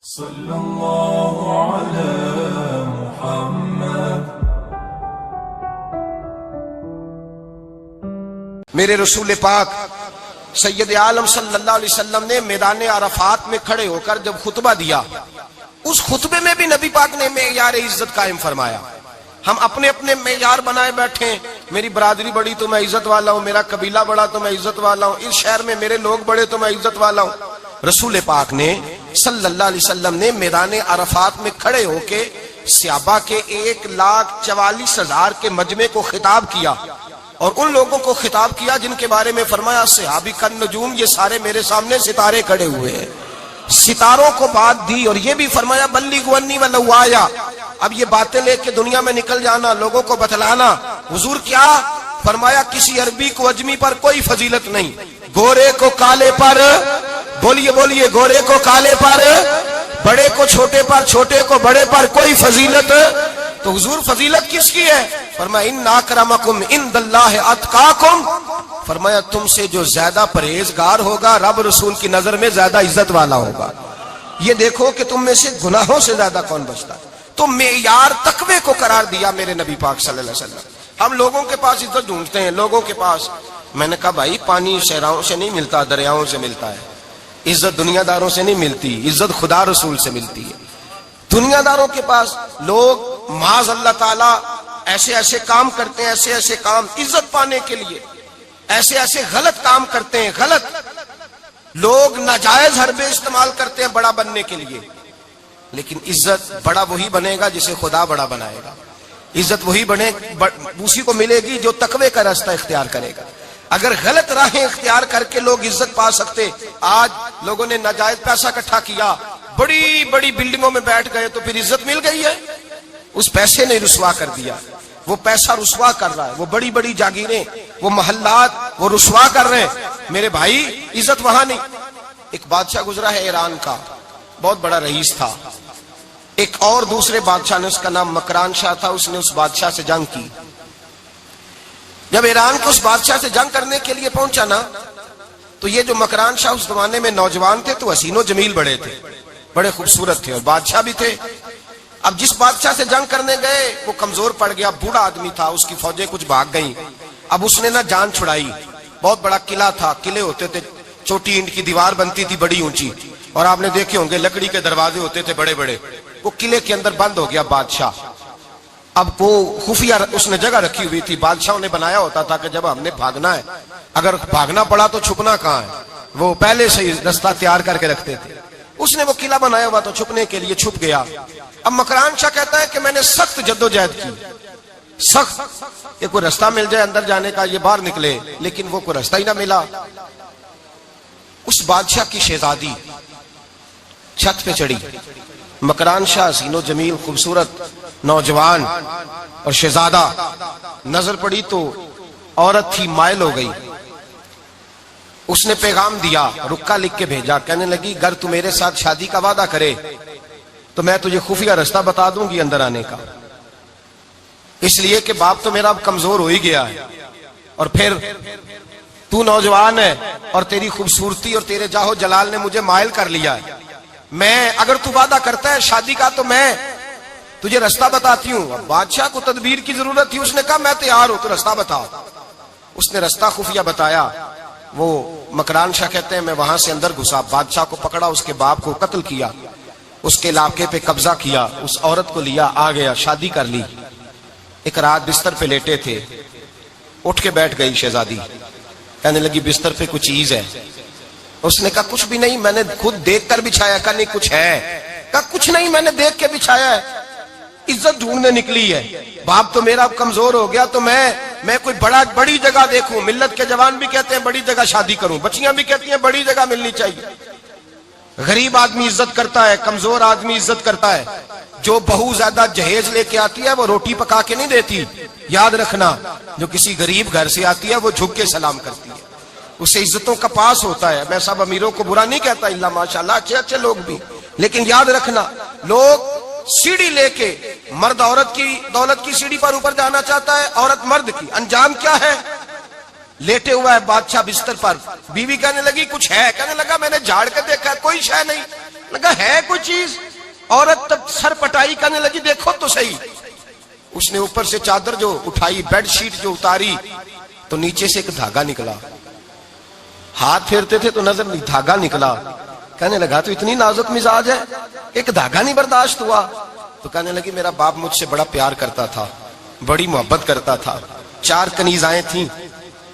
صلی اللہ علی محمد۔ میرے رسول پاک سید عالم صلی اللہ علیہ وسلم نے میدان عرفات میں کھڑے ہو کر جب خطبہ دیا، اس خطبے میں بھی نبی پاک نے معیار عزت قائم فرمایا۔ ہم اپنے اپنے معیار بنائے بیٹھے ہیں، میری برادری بڑی تو میں عزت والا ہوں، میرا قبیلہ بڑا تو میں عزت والا ہوں، اس شہر میں میرے لوگ بڑے تو میں عزت والا ہوں۔ رسول پاک نے صلی اللہ علیہ وسلم نے میدان عرفات میں کھڑے ہو کے صحابہ کے 1,44,000 کے مجمع کو خطاب کیا، اور ان لوگوں کو خطاب کیا جن کے بارے میں فرمایا صحابی کا نجوم، یہ سارے میرے سامنے ستارے کھڑے ہوئے ہیں۔ ستاروں کو بات دی اور یہ بھی فرمایا بلغوا عنی ولو آیا، اب یہ باتیں لے کے دنیا میں نکل جانا، لوگوں کو بتلانا۔ حضور کیا فرمایا؟ کسی عربی کو اجمی پر کوئی فضیلت نہیں، گورے کو کالے پر، بولیے بولیے، گورے کو کالے پر، بڑے کو چھوٹے پر، چھوٹے کو بڑے پر کوئی فضیلت۔ تو حضور فضیلت کس کی ہے؟ فرمایا ان اکرمکم عند اللہ اتقاکم، فرمایا تم سے جو زیادہ پرہیزگار ہوگا رب رسول کی نظر میں زیادہ عزت والا ہوگا۔ یہ دیکھو کہ تم میں سے گناہوں سے زیادہ کون بچتا ہے۔ تو معیار تقوی کو قرار دیا میرے نبی پاک صلی اللہ علیہ وسلم۔ ہم لوگوں کے پاس عزت ڈھونڈتے ہیں، لوگوں کے پاس، میں نے کہا بھائی پانی صحراؤں سے نہیں ملتا، دریاؤں سے ملتا ہے۔ عزت دنیا داروں سے نہیں ملتی، عزت خدا رسول سے ملتی ہے۔ دنیا داروں کے پاس لوگ معاذ اللہ تعالی ایسے ایسے کام کرتے ہیں، ایسے ایسے کام عزت پانے کے لیے، ایسے ایسے غلط کام کرتے ہیں، غلط لوگ ناجائز حربے استعمال کرتے ہیں بڑا بننے کے لیے۔ لیکن عزت بڑا وہی بنے گا جسے خدا بڑا بنائے گا، عزت وہی بنے اسی کو ملے گی جو تقوی کا راستہ اختیار کرے گا۔ اگر غلط راہیں اختیار کر کے لوگ عزت پا سکتے، آج لوگوں نے ناجائز پیسہ اکٹھا کیا، بڑی بڑی بلڈنگوں میں بیٹھ گئے تو پھر عزت مل گئی ہے؟ اس پیسے نے رسوا کر دیا، وہ پیسہ رسوا کر رہا ہے، وہ بڑی بڑی جاگیریں، وہ محلات وہ رسوا کر رہے ہیں۔ میرے بھائی عزت وہاں نہیں۔ ایک بادشاہ گزرا ہے ایران کا، بہت بڑا رئیس تھا۔ ایک اور دوسرے بادشاہ نے، اس کا نام مکران شاہ تھا، اس نے اس بادشاہ سے جنگ کی۔ جب ایران کو اس بادشاہ سے جنگ کرنے کے لیے پہنچا نا، تو یہ جو مکران شاہ اس زمانے میں نوجوان تھے تو حسین و جمیل بڑے تھے، بڑے خوبصورت تھے، اور بادشاہ بھی تھے۔ اب جس بادشاہ سے جنگ کرنے گئے وہ کمزور پڑ گیا، بوڑھا آدمی تھا، اس کی فوجیں کچھ بھاگ گئیں۔ اب اس نے نا جان چھڑائی، بہت بڑا قلعہ تھا، قلعے ہوتے تھے، چھوٹی اینٹ کی دیوار بنتی تھی بڑی اونچی، اور آپ نے دیکھے ہوں گے لکڑی کے دروازے ہوتے تھے بڑے بڑے۔ وہ قلعے کے اندر بند ہو گیا بادشاہ۔ اب وہ خفیہ اس نے جگہ رکھی ہوئی تھی، بادشاہوں نے بنایا ہوتا تھا کہ جب ہم نے بھاگنا ہے، اگر بھاگنا پڑا تو چھپنا کہاں ہے، وہ پہلے سے ہی رستہ تیار کر کے رکھتے تھے۔ اس نے وہ قلعہ بنایا ہوا تو چھپنے کے لیے چھپ گیا۔ اب مکران شاہ کہتا ہے کہ میں نے سخت جدوجہد کی، سخت، یہ کوئی رستہ مل جائے اندر جانے کا، یہ باہر نکلے، لیکن وہ کوئی رستہ ہی نہ ملا۔ اس بادشاہ کی شہزادی چھت پہ چڑھی، مکران شاہ حسین و جمیل خوبصورت نوجوان اور شہزادہ، نظر پڑی تو عورت تھی، مائل ہو گئی۔ اس نے پیغام دیا، رکا لکھ کے بھیجا، کہنے لگی اگر تو میرے ساتھ شادی کا وعدہ کرے تو میں تجھے خفیہ رستہ بتا دوں گی اندر آنے کا، اس لیے کہ باپ تو میرا اب کمزور ہو ہی گیا ہے، اور پھر تو نوجوان ہے اور تیری خوبصورتی اور تیرے جاہو جلال نے مجھے مائل کر لیا ہے۔ میں اگر تو وعدہ کرتا ہے شادی کا تو میں تجھے رستہ بتاتی ہوں۔ اب بادشاہ کو تدبیر کی ضرورت تھی، اس نے کہا میں تیار ہوں، تو رستہ بتاؤ۔ اس نے رستہ خفیہ بتایا۔ وہ مکران شاہ کہتے ہیں میں وہاں سے اندر گھسا، بادشاہ کو پکڑا، اس کے باپ کو قتل کیا، اس کے علاقے پہ قبضہ کیا، اس عورت کو لیا، آ گیا، شادی کر لی۔ ایک رات بستر پہ لیٹے تھے، اٹھ کے بیٹھ گئی شہزادی، کہنے لگی بستر پہ کچھ چیز ہے؟ اس نے کہا کچھ بھی نہیں، میں نے خود دیکھ کر بچھایا۔ کہا نہیں کچھ ہے۔ کہا کچھ نہیں، میں نے دیکھ کے بچھایا ہے، عزت ڈھونڈنے نکلی ہے، باپ تو میرا اب کمزور ہو گیا، تو میں کوئی بڑی جگہ دیکھوں۔ ملت کے جوان بھی کہتے ہیں بڑی جگہ شادی کروں، بچیاں بھی کہتی ہیں بڑی جگہ ملنی چاہیے۔ غریب آدمی عزت کرتا ہے، کمزور آدمی عزت کرتا ہے۔ جو بہو زیادہ جہیز لے کے آتی ہے وہ روٹی پکا کے نہیں دیتی، یاد رکھنا، جو کسی غریب گھر سے آتی ہے وہ جھک کے سلام کرتی ہے، اسے عزتوں کا پاس ہوتا ہے۔ میں سب امیروں کو برا نہیں کہتا، اللہ ماشاءاللہ اچھے اچھے لوگ بھی، لیکن یاد رکھنا لوگ سیڑھی لے کے، مرد عورت کی دولت کی سیڑھی پر اوپر جانا چاہتا ہے، عورت مرد کی، انجام کیا ہے؟ لیٹے ہوا ہے بادشاہ بستر پر، بیوی کہنے لگی کچھ ہے، کہنے لگا میں نے جھاڑ کے دیکھا ہے کوئی شے نہیں۔ لگا ہے کوئی چیز؟ عورت تب سر پٹائی کرنے لگی، دیکھو تو صحیح۔ اس نے اوپر سے چادر جو اٹھائی، بیڈ شیٹ جو اتاری، تو نیچے سے ایک دھاگا نکلا۔ ہاتھ پھیرتے تھے تو نظر نہیں، دھاگا نکلا۔ کہنے لگا تو اتنی نازک مزاج ہے، ایک دھاگا نہیں برداشت ہوا؟ تو کہنے لگی میرا باپ مجھ سے بڑا پیار کرتا تھا، بڑی محبت کرتا تھا، 4 کنیزائیں تھیں۔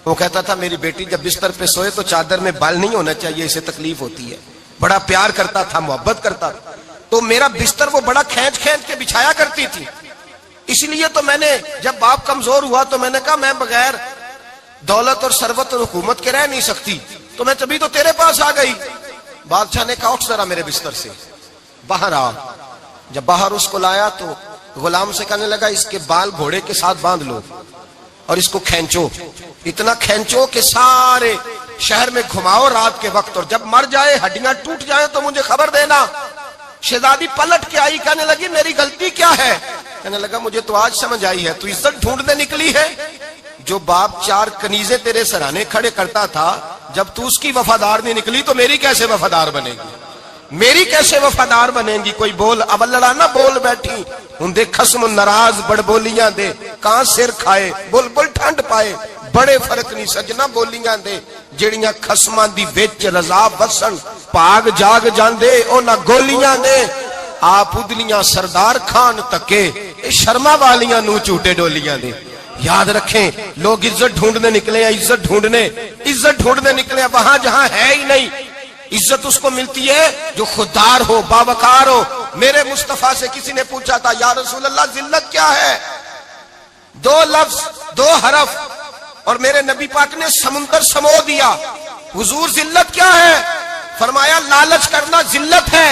وہ کہتا تھا میری بیٹی جب بستر پہ سوئے تو چادر میں بال نہیں ہونا چاہیے، اسے تکلیف ہوتی ہے۔ بڑا پیار کرتا تھا، محبت کرتا تھا، تو میرا بستر وہ بڑا کھینچ کھینچ کے بچھایا کرتی تھی۔ اس لیے تو میں نے جب باپ کمزور ہوا تو میں نے کہا میں بغیر دولت اور ثروت اور حکومت کے رہ نہیں سکتی، تو میں تبھی تو تیرے پاس آ گئی۔ بادشاہ نے کہا اٹھ ذرا میرے بستر سے، باہر آ۔ جب باہر اس کو لایا تو غلام سے کہنے لگا اس کے بال گھوڑے کے ساتھ باندھ لو اور اس کو کھینچو، اتنا کھینچو کہ سارے شہر میں گھماؤ رات کے وقت، اور جب مر جائے ہڈیاں ٹوٹ جائیں تو مجھے خبر دینا۔ شہزادی پلٹ کے آئی، کہنے لگی میری غلطی کیا ہے؟ کہنے لگا مجھے تو آج سمجھ آئی ہے، تو عزت ڈھونڈنے نکلی ہے۔ جو باپ 4 کنیزیں تیرے سرانے کھڑے کرتا تھا، جب تو اس کی وفادار نہیں نکلی تو میری کیسے وفادار بنے گی؟ میری کیسے وفادار بنے گی؟ کوئی بول اب لڑانا بول بیٹھی ہوں دے خصم ناراض بڑ بولیاں دے، کہاں سر کھائے بول بول ٹھنڈ پائے، بڑے فرق نہیں سجنا بولیاں دے جڑیاں خصماں دی وچ رضا وسن، پاگ جاگ جاندے او نہ گولیاں دے۔ آپ ادلیاں سردار خان تکے، اے شرما والیاں نو چوٹے ڈولیاں دے۔ یاد رکھیں لوگ عزت ڈھونڈنے نکلے ہیں، عزت ڈھونڈنے نکلے ہیں وہاں جہاں ہے ہی نہیں۔ عزت اس کو ملتی ہے جو خوددار ہو، باوقار ہو۔ میرے مصطفیٰ سے کسی نے پوچھا تھا یا رسول اللہ ذلت کیا ہے؟ 2 لفظ 2 حرف، اور میرے نبی پاک نے سمندر سمو دیا۔ حضور ذلت کیا ہے؟ فرمایا لالچ کرنا ذلت ہے۔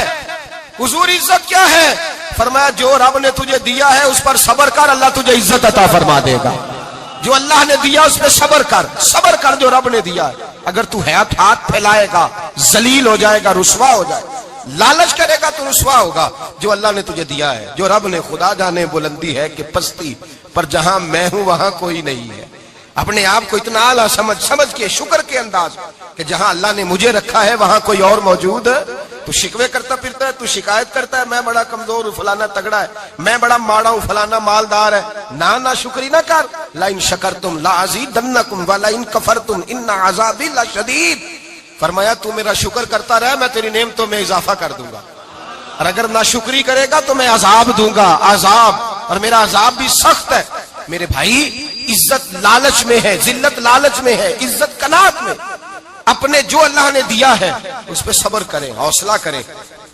حضور عزت کیا ہے؟ فرمایا جو رب نے تجھے دیا ہے اس پر صبر کر، اللہ تجھے عزت عطا فرما دے گا۔ جو اللہ نے دیا اس پہ صبر کر جو رب نے دیا ہے۔ اگر تو ہاتھ پھیلائے گا ذلیل ہو جائے گا، رسوا ہو جائے گا، لالچ کرے گا تو رسوا ہوگا۔ جو اللہ نے تجھے دیا ہے، جو رب نے، خدا جانے بلندی ہے کہ پستی، پر جہاں میں ہوں وہاں کوئی نہیں ہے۔ اپنے آپ کو اتنا اعلیٰ سمجھ کے شکر کے انداز کہ جہاں اللہ نے مجھے رکھا ہے وہاں کوئی اور موجود ہے۔ تو شکوے کرتا پھرتا ہے، تو شکایت کرتا ہے میں بڑا کمزور ہوں، فلانا تگڑا ہے، میں بڑا ماڑا ہوں، فلانا مالدار ہے۔ نا شکری نہ کر۔ لئن شکرتم لازیدنکم ولئن کفرتم ان عذابی لشدید۔ فرمایا تو میرا شکر کرتا رہے، میں تیری نعمتوں میں اضافہ کر دوں گا، اور اگر ناشکری کرے گا تو میں عذاب دوں گا، عذاب، اور میرا عذاب بھی سخت ہے۔ میرے بھائی عزت لالچ میں ہے، ذلت لالچ میں ہے، عزت قناعت میں۔ اپنے جو اللہ نے دیا ہے اس پہ صبر کریں، حوصلہ کریں۔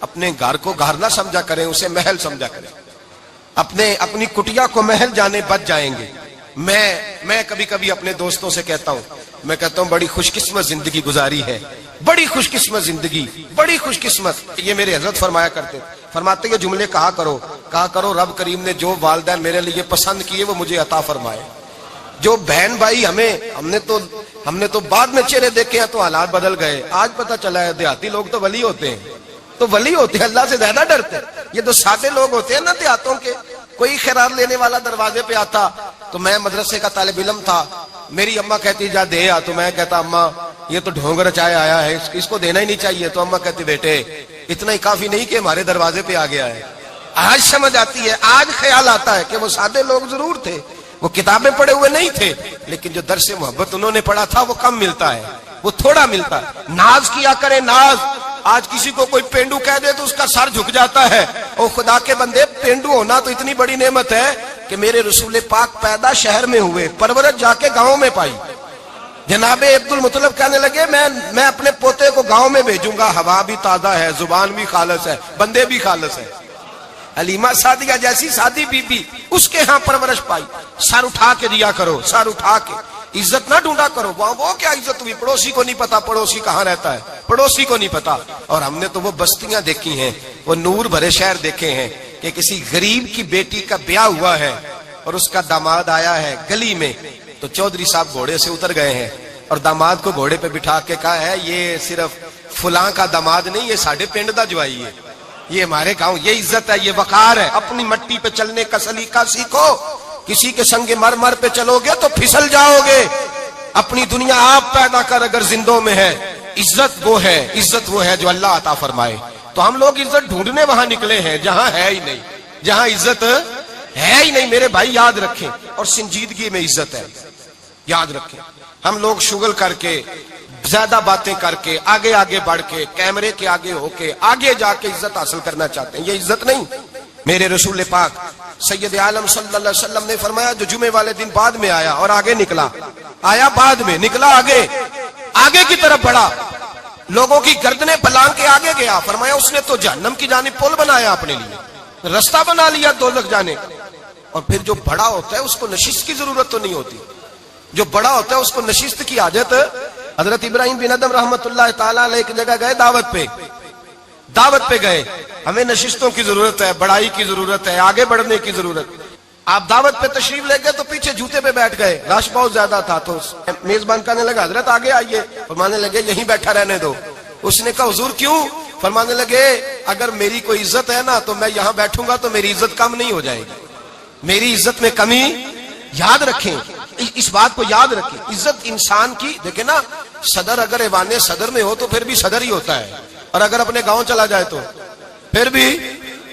اپنے گھر کو گھر نہ سمجھا کریں، اسے محل سمجھا کریں۔ اپنی کٹیا کو محل جانے بچ جائیں گے۔ میں کبھی کبھی اپنے دوستوں سے کہتا ہوں بڑی خوش قسمت زندگی گزاری ہے، بڑی خوش قسمت زندگی، بڑی خوش قسمت۔ یہ میرے حضرت فرمایا کرتے، فرماتے یہ جملے کہا کرو رب کریم نے جو والدین میرے لیے پسند کیے وہ مجھے عطا فرمائے۔ جو بہن بھائی ہم نے تو بعد میں چہرے دیکھے ہیں تو حالات بدل گئے، آج پتہ چلا ہے دیہاتی لوگ تو ولی ہوتے ہیں، اللہ سے زیادہ ڈرتے ہیں۔ یہ تو سادے لوگ ہوتے ہیں نا دیہاتوں کے، کوئی خیرات لینے والا دروازے پہ آتا تو میں مدرسے کا طالب علم تھا، میری اماں کہتی جا دے آ، تو میں کہتا اماں یہ تو ڈھونگ رچائے آیا ہے، اس کو دینا ہی نہیں چاہیے۔ تو اماں کہتی بیٹے اتنا ہی کافی نہیں کہ ہمارے دروازے پہ آ گیا ہے۔ آج سمجھ آتی ہے، آج خیال آتا ہے کہ وہ سادے لوگ ضرور تھے، وہ کتابیں پڑھے ہوئے نہیں تھے، لیکن جو درس محبت انہوں نے پڑھا تھا وہ کم ملتا ہے، وہ تھوڑا ملتا ہے۔ ناز کیا کرے ناز۔ آج کسی کو کوئی پینڈو کہہ دے تو اس کا سر جھک جاتا ہے۔ او خدا کے بندے، پینڈو ہونا تو اتنی بڑی نعمت ہے کہ میرے رسول پاک پیدا شہر میں ہوئے، پرورش جا کے گاؤں میں پائی۔ جناب عبد المطلب کہنے لگے میں اپنے پوتے کو گاؤں میں بھیجوں گا، ہوا بھی تازہ ہے، زبان بھی خالص ہے، بندے بھی خالص ہے۔ حلیمہ سعدیہ جیسی سادی بی بی، اس کے ہاں پرورش پائی۔ سر اٹھا کے دیا کرو، سر اٹھا کے، عزت نہ ڈھونڈا کرو۔ وہ کیا عزت ہوئی؟ پڑوسی کو نہیں پتا پڑوسی کہاں رہتا ہے، پڑوسی کو نہیں پتا۔ اور ہم نے تو وہ بستیاں دیکھی ہیں، وہ نور بھرے شہر دیکھے ہیں کہ کسی غریب کی بیٹی کا بیاہ ہوا ہے اور اس کا داماد آیا ہے گلی میں، تو چودھری صاحب گھوڑے سے اتر گئے ہیں اور داماد کو گھوڑے پہ بٹھا کے کہا ہے یہ صرف فلاں کا داماد نہیں، یہ ساڑھے پنڈ دا جوائی ہے، یہ ہمارے گاؤں، یہ عزت ہے، یہ وقار ہے۔ اپنی مٹی پہ چلنے کا سلیقہ سیکھو، کسی کے سنگ مرمر پہ چلو گے تو پھسل جاؤ گے۔ اپنی دنیا آپ پیدا کر اگر زندوں میں ہے۔ عزت وہ ہے جو اللہ عطا فرمائے۔ تو ہم لوگ عزت ڈھونڈنے وہاں نکلے ہیں جہاں ہے ہی نہیں، جہاں عزت ہے ہی نہیں. میرے بھائی یاد رکھیں، اور سنجیدگی میں عزت ہے، یاد رکھیں. ہم لوگ شغل کر کے، زیادہ باتیں کر کے، آگے آگے بڑھ کے، کیمرے کے آگے ہو کے، آگے جا کے عزت حاصل کرنا چاہتے ہیں. یہ عزت نہیں. میرے رسول پاک سید عالم صلی اللہ علیہ وسلم نے فرمایا جو جمعے والے دن بعد میں آیا اور آگے نکلا، آیا بعد میں، نکلا آگے، آگے کی طرف بڑھا، لوگوں کی گردنیں پلانگ کے آگے گیا. فرمایا اس نے تو جہنم کی جانب پل بنایا، اپنے لیے رستہ بنا لیا دوزخ جانے. اور پھر جو بڑا ہوتا ہے اس کو نشست کی ضرورت تو نہیں ہوتی. جو بڑا ہوتا ہے اس کو نشست کی حاجت. حضرت ابراہیم بن ادم رحمت اللہ تعالیٰ علیہ ایک جگہ گئے، دعوت پہ گئے. ہمیں نشستوں کی ضرورت ہے، بڑائی کی ضرورت ہے، آگے بڑھنے کی ضرورت. آپ دعوت پہ تشریف لے گئے تو پیچھے جوتے پہ بیٹھ گئے، رش بہت زیادہ تھا. تو میزبان کہنے لگا حضرت آگے آئیے. فرمانے لگے یہیں بیٹھا رہنے دو. اس نے کہا حضور کیوں؟ فرمانے لگے اگر میری کوئی عزت ہے نا تو میں یہاں بیٹھوں گا تو میری عزت کم نہیں ہو جائے گی، میری عزت میں کمی. یاد رکھیں، اس بات کو یاد رکھیں. عزت انسان کی، دیکھیں نا، صدر اگر ایوان صدر میں ہو تو پھر بھی صدر ہی ہوتا ہے، اور اگر اپنے گاؤں چلا جائے تو پھر بھی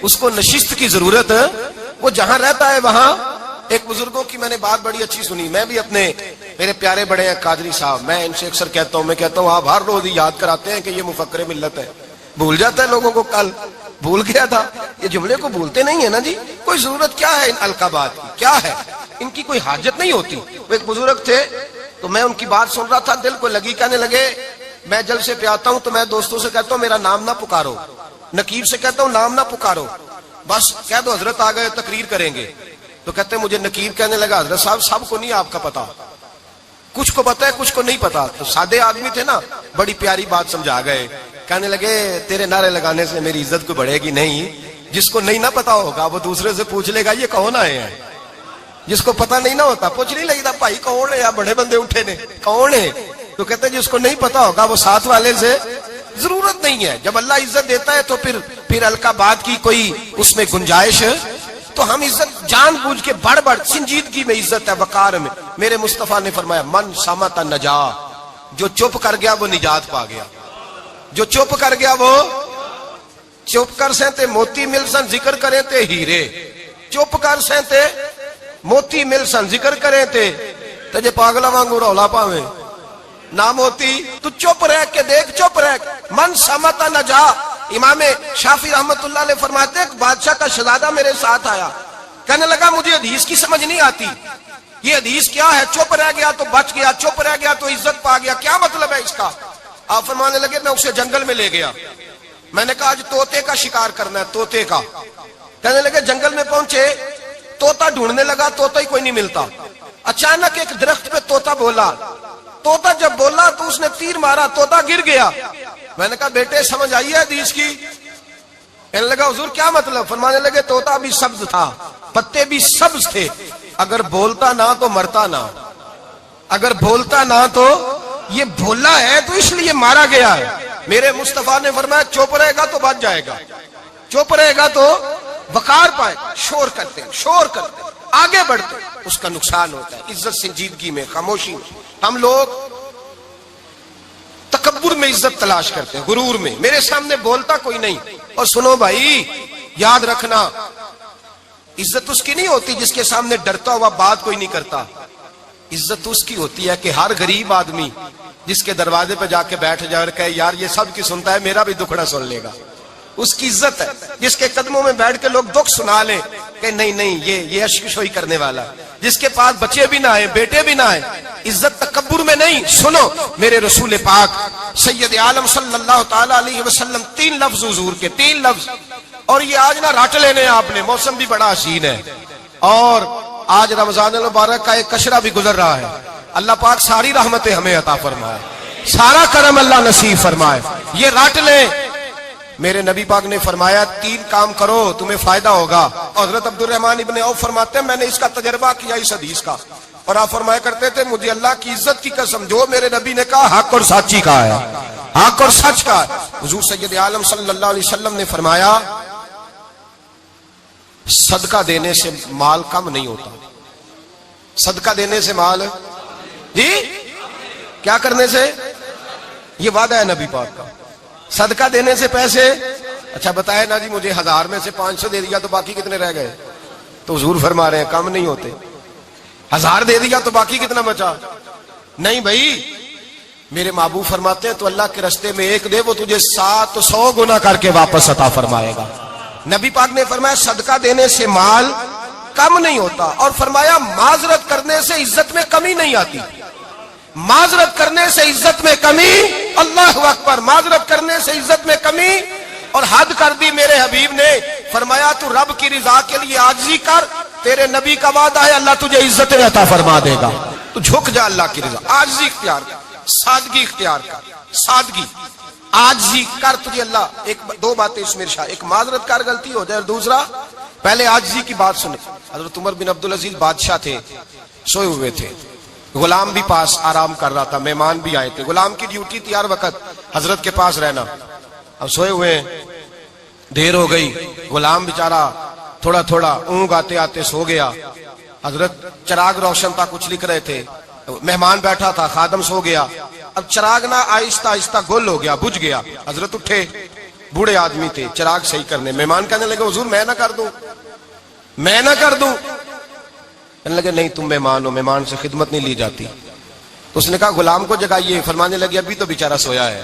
اس کو نشست کی ضرورت. وہ جہاں رہتا ہے وہاں. ایک بزرگوں کی میں نے بات بڑی اچھی سنی. میں بھی اپنے، میرے پیارے بڑے ہیں قادری صاحب، میں ان سے اکثر کہتا ہوں، میں کہتا ہوں آپ ہر روز ہی یاد کراتے ہیں کہ یہ مفکر ملت ہے. بھول جاتا ہے لوگوں کو. کل بھول گیا تھا. یہ جملے کو بھولتے نہیں ہے نا جی. کوئی ضرورت کیا ہے ان القابات کی، کیا ہے ان کی، کوئی حاجت نہیں ہوتی. وہ ایک بزرگ تھے تو میں ان کی بات سن رہا تھا، دل کو لگی. کہنے لگے میں جلسے پہ آتا ہوں تو میں دوستوں سے کہتا ہوں میرا نام نہ پکارو، نقیب سے کہتا ہوں نام نہ پکارو، بس کہہ دو حضرت آ گئے تقریر کریں گے. تو کہتے ہیں مجھے نقیب کہنے لگا حضرت صاحب سب کو نہیں آپ کا پتا، کچھ کو پتا ہے کچھ کو نہیں پتا. تو سادے آدمی تھے نا، بڑی پیاری بات سمجھا گئے. کہنے لگے تیرے نعرے لگانے سے میری عزت کو بڑھے گی نہیں. جس کو نہیں نہ پتا ہوگا وہ دوسرے سے پوچھ لے گا یہ کون آئے ہیں. جس کو پتا نہیں نہ ہوتا پوچھ نہیں لگتا بھائی کون ہے، یا بڑے بندے اٹھے نے کون ہے. تو کہتے ہیں جس کو نہیں پتا ہوگا وہ ساتھ والے سے ضرورت نہیں ہے. جب اللہ عزت دیتا ہے تو پھر القابات کی کوئی اس میں گنجائش. تو ہم عزت جان بوجھ کے بڑھ سنجیدگی میں عزت ہے، وقار میں. میرے مصطفیٰ نے فرمایا من صمت نجا، جو چپ کر گیا وہ نجات پا گیا. جو چپ کر گیا وہ چپ کر سہتے موتی مل سن ذکر کریں تے ہیرے. چپ کر سہتے موتی مل سن ذکر کریں تے جے پاگلا وانگو رولا پاویں نہ موتی. تو چپ رہ کے دیکھ، چپ رہ. من صمت نجا. امام شافعی رحمت اللہ علیہ فرماتے ہیں ایک بادشاہ کا شہزادہ میرے ساتھ آیا، کہنے لگا مجھے حدیث کی سمجھ نہیں آتی، یہ حدیث کیا ہے؟ چپ رہ گیا تو بچ گیا، چپ رہ گیا تو عزت پا گیا، کیا مطلب ہے اس کا؟ آپ فرمانے لگے میں اسے جنگل میں لے گیا، میں نے کہا آج طوطے کا شکار کرنا ہے، طوطے کا. کہنے لگے جنگل میں پہنچے، طوطا ڈھونڈنے لگا، طوطا ہی کوئی نہیں ملتا. اچانک ایک درخت پہ طوطا بولا. طوطا جب بولا تو اس نے تیر مارا، طوطا گر گیا. میں نے کہا بیٹے سمجھ آئی ہے حدیث کی؟ کہنے لگا حضور کیا مطلب؟ فرمانے لگے طوطا بھی سبز تھا، پتے بھی سبز تھے، اگر بولتا نہ تو مرتا نہ، اگر بولتا نہ تو یہ بولا ہے تو اس لیے مارا گیا ہے. میرے مصطفیٰ نے فرمایا چپ رہے گا تو بچ جائے گا، چپ رہے گا تو وقار پائے. شور کرتے آگے بڑھتے اس کا نقصان ہوتا ہے. عزت سنجیدگی میں، خاموشی میں. ہم لوگ تکبر میں عزت تلاش کرتے ہیں، غرور میں. میرے سامنے بولتا کوئی نہیں. اور سنو بھائی یاد رکھنا، عزت اس کی نہیں ہوتی جس کے سامنے ڈرتا ہوا بات کوئی نہیں کرتا. عزت اس کی ہوتی ہے کہ ہر غریب آدمی جس کے دروازے پہ جا کے بیٹھ جائے اور کہے یار یہ سب کی سنتا ہے میرا بھی دکھڑا سن لے گا، اس کی عزت ہے. جس کے قدموں میں بیٹھ کے لوگ دکھ سنا لیں کہ نہیں یہ اشکشوئی کرنے والا. جس کے پاس بچے بھی نہ آئے، بیٹے بھی نہ آئے. عزت تکبر میں نہیں. سنو میرے رسول پاک سید عالم صلی اللہ تعالی علیہ وسلم 3 لفظ حضور کے، 3 لفظ. اور یہ آج نہ راٹ لینے آپ نے، موسم بھی بڑا حسین ہے اور آج رمضان المبارک کا ایک کشرہ بھی گزر رہا ہے. اللہ پاک ساری رحمتیں ہمیں عطا فرمائے، سارا کرم اللہ نصیب فرمائے. یہ راٹ لیں. میرے نبی پاک نے فرمایا 3 کام کرو تمہیں فائدہ ہوگا. حضرت عبد الرحمن ابن عوف فرماتے ہیں میں نے اس کا تجربہ کیا اس حدیث کا، اور آپ فرمایا کرتے تھے مجھے اللہ کی عزت کی قسم جو میرے نبی نے کہا حق اور سچی کا ہے، حق اور سچ کا ہے. حضور سید عالم صلی اللہ علیہ وسلم نے فرمایا صدقہ دینے سے مال کم نہیں ہوتا. صدقہ دینے سے مال، جی کیا کرنے سے؟ یہ وعدہ ہے نبی پاک کا. صدقہ دینے سے پیسے اچھا بتائے نا جی مجھے 1000 میں سے 500 دے دیا تو باقی کتنے رہ گئے؟ تو حضور فرما رہے ہیں کم نہیں ہوتے. 1000 دے دیا تو باقی کتنا بچا؟ نہیں بھائی، میرے محبوب فرماتے ہیں تو اللہ کے رستے میں ایک دے وہ تجھے 700 گنا کر کے واپس عطا فرمائے گا. نبی پاک نے فرمایا صدقہ دینے سے مال کم نہیں ہوتا، اور فرمایا معذرت کرنے سے عزت میں کمی نہیں آتی. معذرت کرنے سے عزت میں کمی، اللہ اکبر، معذرت کرنے سے عزت میں کمی. اور حد کر دی میرے حبیب نے، فرمایا تو رب کی رضا کے لیے عاجزی کر، تیرے نبی کا وعدہ ہے اللہ تجھے عزت عطا فرما دے گا. تو جھک جا اللہ کی رضا، عاجزی اختیار کر، سادگی اختیار کر، سادگی عاجزی کر، تجھے اللہ. دو باتیں اس میں ارشاد، ایک معذرت کر غلطی ہو جائے، اور دوسرا پہلے عاجزی کی بات سنے. حضرت عمر بن عبدالعزیز بادشاہ تھے، سوئے ہوئے تھے، غلام بھی پاس آرام کر رہا تھا، مہمان بھی آئے تھے. غلام کی ڈیوٹی تھی ہر وقت حضرت کے پاس رہنا. اب سوئے ہوئے ہیں، دیر ہو گئی، غلام بیچارہ تھوڑا تھوڑا اونگ آتے آتے سو گیا. حضرت چراغ روشن تھا، کچھ لکھ رہے تھے، مہمان بیٹھا تھا، خادم سو گیا. اب چراغ نہ آہستہ آہستہ گل ہو گیا، بجھ گیا. حضرت اٹھے، بوڑھے آدمی تھے، چراغ صحیح کرنے. مہمان کہنے لگے حضور میں نہ کر دوں، میں نہ کر دوں. کہنے لگے نہیں تم مہمان ہو، مہمان سے خدمت نہیں لی جاتی. تو اس نے کہا غلام کو جگائیے. فرمانے لگے ابھی تو بیچارہ سویا ہے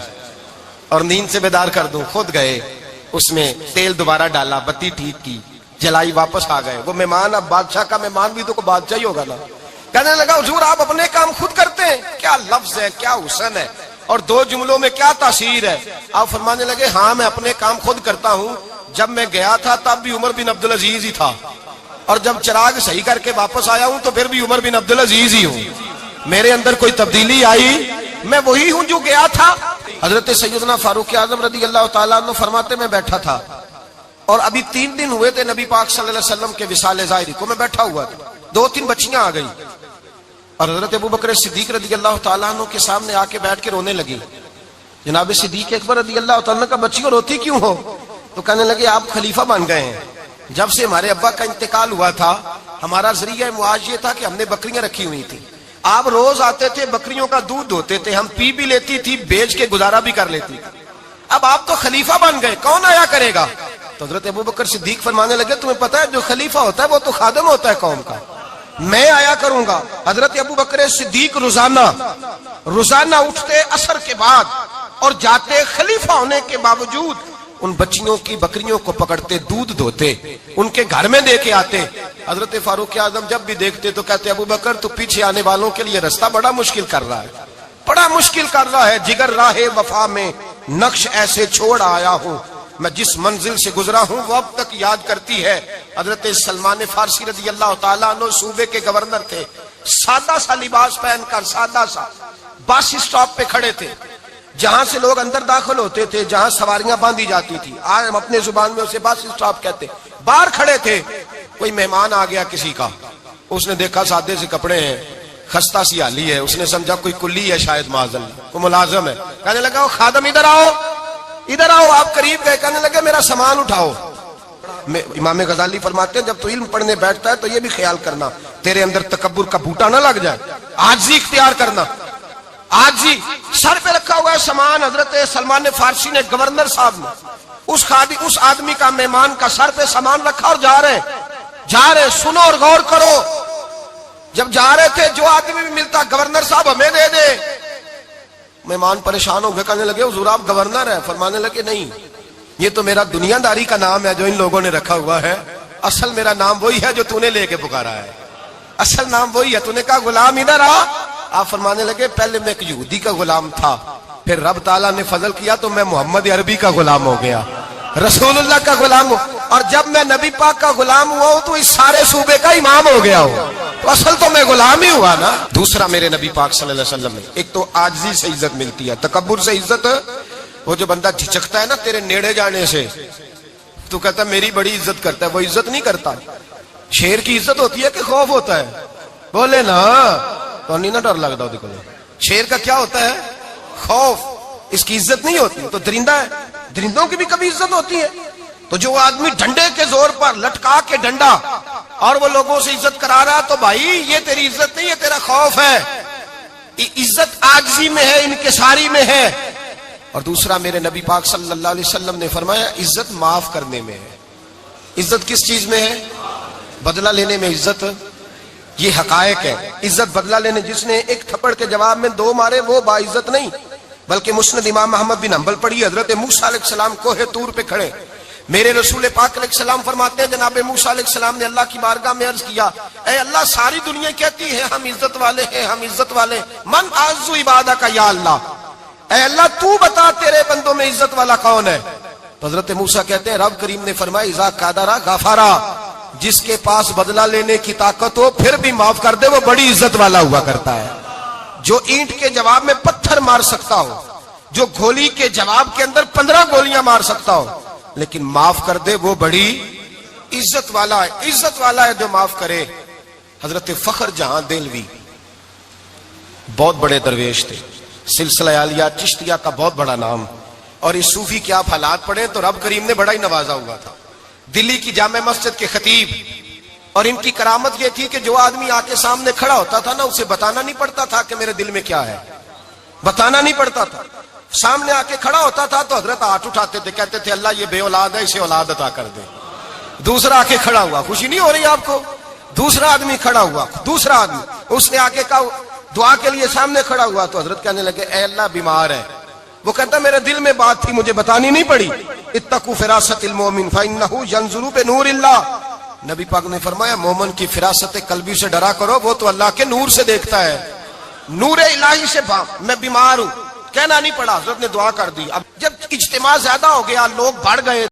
اور نیند سے بیدار کر دوں. خود گئے، اس میں تیل دوبارہ ڈالا، بتی ٹھیک کی، جلائی، واپس آ گئے. وہ مہمان اب بادشاہ کا مہمان بھی تو کوئی بادشاہ ہی ہوگا نا. کہنے لگا حضور آپ اپنے کام خود کرتے ہیں؟ کیا لفظ ہے، کیا حسن ہے، اور دو جملوں میں کیا تاثیر ہے. آپ فرمانے لگے ہاں میں اپنے کام خود کرتا ہوں. جب میں گیا تھا تب بھی عمر بن عبدالعزیز ہی تھا، اور جب چراغ صحیح کر کے واپس آیا ہوں تو پھر بھی عمر بن عبدالعزیز ہی ہوں. میرے اندر کوئی تبدیلی آئی؟ میں وہی ہوں جو گیا تھا. حضرت سیدنا فاروق اعظم رضی اللہ تعالیٰ عنہ فرماتے میں بیٹھا تھا، اور ابھی 3 دن ہوئے تھے نبی پاک صلی اللہ علیہ وسلم کے وصال ظاہری کو. میں بیٹھا ہوا تھا، 2-3 بچیاں آ گئی، اور حضرت ابو بکر صدیق رضی اللہ تعالیٰ عنہ کے سامنے آ کے بیٹھ کے رونے لگی. جناب صدیق اکبر رضی اللہ تعالیٰ عنہ کا بچیوں روتی کیوں ہو؟ تو کہنے لگے آپ خلیفہ بن گئے ہیں. جب سے ہمارے ابا کا انتقال ہوا تھا ہمارا ذریعہ معاش یہ تھا کہ ہم نے بکریاں رکھی ہوئی تھی. آپ روز آتے تھے، بکریوں کا دودھ دھوتے تھے، ہم پی بھی لیتی تھی، بیچ کے گزارا بھی کر لیتی تھی. اب آپ تو خلیفہ بن گئے، کون آیا کرے گا؟ تو حضرت ابو بکر صدیق فرمانے لگے تمہیں پتہ ہے جو خلیفہ ہوتا ہے وہ تو خادم ہوتا ہے قوم کا، میں آیا کروں گا. حضرت ابو بکر صدیق روزانہ اٹھتے عصر کے بعد اور جاتے، خلیفہ ہونے کے باوجود ان بچیوں کی بکریوں کو پکڑتے، دودھ دھوتے، ان کے گھر میں دے کے آتے. حضرت فاروق اعظم جب بھی دیکھتے تو کہتے ابو بکر تو پیچھے آنے والوں کے لیے راستہ بڑا مشکل کر رہا ہے، بڑا مشکل کر رہا ہے. جگر راہ وفا میں نقش ایسے چھوڑ آیا ہوں، میں جس منزل سے گزرا ہوں وہ اب تک یاد کرتی ہے. حضرت سلمان فارسی رضی اللہ تعالیٰ عنہ صوبے کے گورنر تھے، سادہ سا لباس پہن کر، سادہ سا، بس اسٹاپ پہ کھڑے تھے، جہاں سے لوگ اندر داخل ہوتے تھے، جہاں سواریاں باندھی جاتی تھی، آج ہم اپنے زبان میں اسے بس اسٹاپ کہتے. باہر کھڑے تھے، کوئی مہمان آ گیا کسی کا، اس نے دیکھا سادے سے کپڑے ہیں، خستہ سی حالی ہے، اس نے سمجھا کوئی کلی ہے شاید، معاذ اللہ کوئی ملازم ہے. کہنے لگا وہ خادم ادھر آؤ، ادھر آؤ. آپ قریب گئے، کہنے لگے میرا سامان اٹھاؤ. امام غزالی فرماتے ہیں جب تو علم پڑھنے بیٹھتا ہے تو یہ بھی خیال کرنا تیرے اندر تکبر کا بوٹا نہ لگ جائے، عاجزی اختیار کرنا. عاجزی، سر پہ رکھا ہوا ہے سامان. حضرت سلمان فارسی نے، گورنر صاحب نے، اس آدمی کا، مہمان کا سر پہ سامان رکھا اور جا رہے. سنو اور غور کرو. جب جا رہے تھے جو آدمی بھی ملتا گورنر صاحب ہمیں دے دے. مہمان پریشان ہو گئے، کہنے لگے حضور آپ گورنر ہیں؟ فرمانے لگے نہیں، یہ تو میرا دنیا داری کا نام ہے جو ان لوگوں نے رکھا ہوا ہے، اصل میرا نام وہی ہے جو تو نے لے کے پکارا ہے، اصل نام وہی ہے. تو نے کہا غلام ادھر آ. آپ فرمانے لگے پہلے میں ایک یہودی کا غلام تھا، پھر رب تعالیٰ نے فضل کیا تو میں محمد عربی کا غلام ہو گیا، رسول اللہ کا غلام ہوں، اور جب میں نبی پاک کا غلام ہوا ہوں تو اس سارے صوبے کا امام ہو گیا ہوں، تو اصل تو میں غلام ہی ہوا نا. دوسرا میرے نبی پاک صلی اللہ علیہ وسلم نے، ایک تو عاجزی سے عزت ملتی ہے، تکبر سے عزت. وہ جو بندہ جھجکتا ہے نا تیرے نیڑے جانے سے، تو کہتا ہے میری بڑی عزت کرتا ہے، وہ عزت نہیں کرتا. شیر کی عزت ہوتی ہے کہ خوف ہوتا ہے؟ بولے نا تو نہیں نا ڈر لگتا وہ دیکھو. شیر کا کیا ہوتا ہے؟ خوف. اس کی عزت نہیں ہوتی. تو درندہ ہے، درندوں کی بھی کبھی عزت ہوتی ہے. تو جو آدمی ڈنڈے کے زور پر لٹکا کے ڈنڈا اور وہ لوگوں سے عزت کرا رہا تو بھائی یہ تیری عزت نہیں ہے، تیرا خوف ہے. عزت عاجزی میں ہے، انکساری میں ہے. اور دوسرا میرے نبی پاک صلی اللہ علیہ وسلم نے فرمایا عزت معاف کرنے میں ہے. عزت کس چیز میں ہے؟ بدلہ لینے میں عزت. یہ حقائق ہے. عزت بدلہ لینے، جس نے ایک تھپڑ کے جواب میں 2 مارے وہ باعزت نہیں، بلکہ مسند امام محمد بن حنبل پڑھی، حضرت موسیٰ علیہ السلام کوہ طور پہ کھڑے، میرے رسول پاک علیہ السلام فرماتے ہیں جناب موسیٰ علیہ السلام نے اللہ کی بارگاہ میں عرض کیا، اے اللہ ساری دنیا کہتی ہے ہم عزت والے ہیں، ہم عزت والے، من اعز عبادک یا اللہ، اے اللہ تو بتا تیرے بندوں میں عزت والا کون ہے؟ تو حضرت موسیٰ کہتے ہیں رب کریم نے فرمایا اذا قادرا غفارا، جس کے پاس بدلہ لینے کی طاقت ہو پھر بھی معاف کر دے وہ بڑی عزت والا ہوا کرتا ہے. جو اینٹ کے جواب میں پتھر مار سکتا ہو، جو گولی کے جواب کے اندر 15 گولیاں مار سکتا ہو لیکن معاف کر دے وہ بڑی عزت والا ہے. عزت والا ہے جو معاف کرے. حضرت فخر جہاں دہلوی بہت بڑے درویش تھے، سلسلہ عالیہ چشتیہ کا بہت بڑا نام، اور اس صوفی کے آپ حالات پڑھیں تو رب کریم نے بڑا ہی نوازا ہوا تھا. دلی کی جامع مسجد کے خطیب، اور ان کی کرامت یہ تھی کہ جو آدمی آ کے سامنے کھڑا ہوتا تھا نا اسے بتانا نہیں پڑتا تھا کہ میرے دل میں کیا ہے، بتانا نہیں پڑتا تھا. سامنے آ کے کھڑا ہوتا تھا تو حضرت ہاتھ اٹھاتے تھے، کہتے تھے اللہ یہ بے اولاد ہے اسے اولاد عطا کر دے. دوسرا آ کے کھڑا ہوا، خوشی نہیں ہو رہی آپ کو؟ دوسرا آدمی کھڑا ہوا، دوسرا آدمی، اس نے آ کے کہا دعا کے لیے سامنے کھڑا ہوا تو حضرت کہنے لگے اے اللہ بیمار ہے. وہ کہتا میرے دل میں بات تھی مجھے بتانی نہیں پڑی. اتقوا فراست المومن فانه ينظر بنور اللہ. نبی پاک نے فرمایا مومن کی فراست قلبی سے ڈرا کرو، وہ تو اللہ کے نور سے دیکھتا ہے. نور الہی سے میں بیمار ہوں کہنا نہیں پڑا، حضرت نے دعا کر دی. اب جب اجتماع زیادہ ہو گیا، لوگ بڑھ گئے،